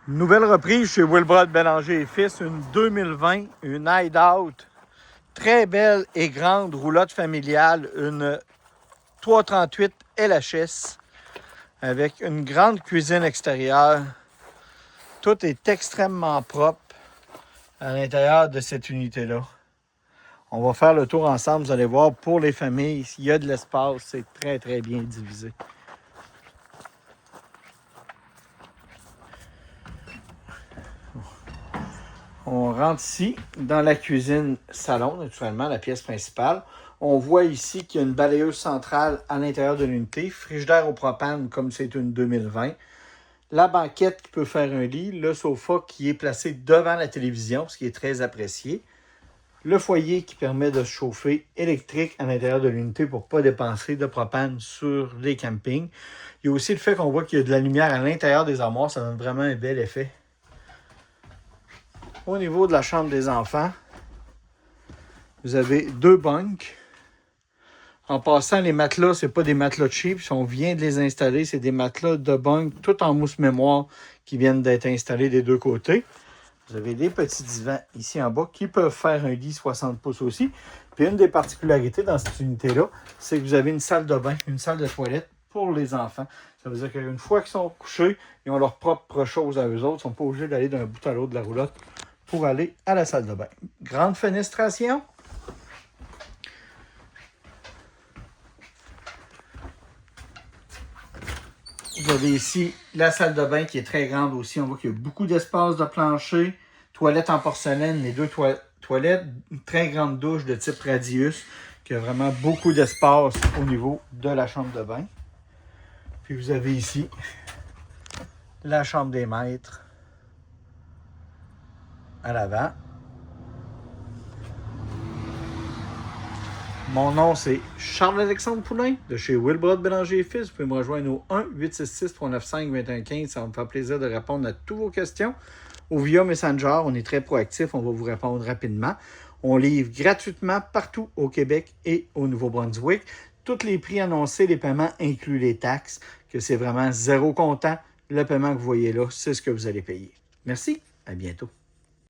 Nouvelle reprise chez Wilbrod Bélanger et Fils, une 2020, une Hideout. Très belle et grande roulotte familiale, une 338 LHS avec une grande cuisine extérieure. Tout est extrêmement propre à l'intérieur de cette unité-là. On va faire le tour ensemble, vous allez voir, pour les familles, il y a de l'espace, c'est très très bien divisé. On rentre ici dans la cuisine salon, naturellement, la pièce principale. On voit ici qu'il y a une balayeuse centrale à l'intérieur de l'unité, frigidaire au propane comme c'est une 2020. La banquette qui peut faire un lit, le sofa qui est placé devant la télévision, ce qui est très apprécié. Le foyer qui permet de se chauffer électrique à l'intérieur de l'unité pour ne pas dépenser de propane sur les campings. Il y a aussi le fait qu'on voit qu'il y a de la lumière à l'intérieur des armoires, ça donne vraiment un bel effet. Au niveau de la chambre des enfants, vous avez deux bunks. En passant, les matelas, ce n'est pas des matelas cheap. Si on vient de les installer, c'est des matelas de bunk, tout en mousse mémoire, qui viennent d'être installés des deux côtés. Vous avez des petits divans ici en bas qui peuvent faire un lit 60 pouces aussi. Puis une des particularités dans cette unité-là, c'est que vous avez une salle de bain, une salle de toilette pour les enfants. Ça veut dire qu'une fois qu'ils sont couchés, ils ont leur propre chose à eux autres. Ils ne sont pas obligés d'aller d'un bout à l'autre de la roulotte pour aller à la salle de bain. Grande fenestration. Vous avez ici la salle de bain qui est très grande aussi. On voit qu'il y a beaucoup d'espace de plancher. Toilette en porcelaine, les deux toilettes. Une très grande douche de type Radius qui a vraiment beaucoup d'espace au niveau de la chambre de bain. Puis vous avez ici la chambre des maîtres à l'avant. Mon nom, c'est Charles-Alexandre Poulain de chez Wilbrod Bélanger et Fils. Vous pouvez me rejoindre au 1-866-395-2115. Ça va me faire plaisir de répondre à toutes vos questions. Ou via Messenger, on est très proactif. On va vous répondre rapidement. On livre gratuitement partout au Québec et au Nouveau-Brunswick. Tous les prix annoncés, les paiements incluent les taxes, que c'est vraiment zéro comptant. Le paiement que vous voyez là, c'est ce que vous allez payer. Merci, à bientôt.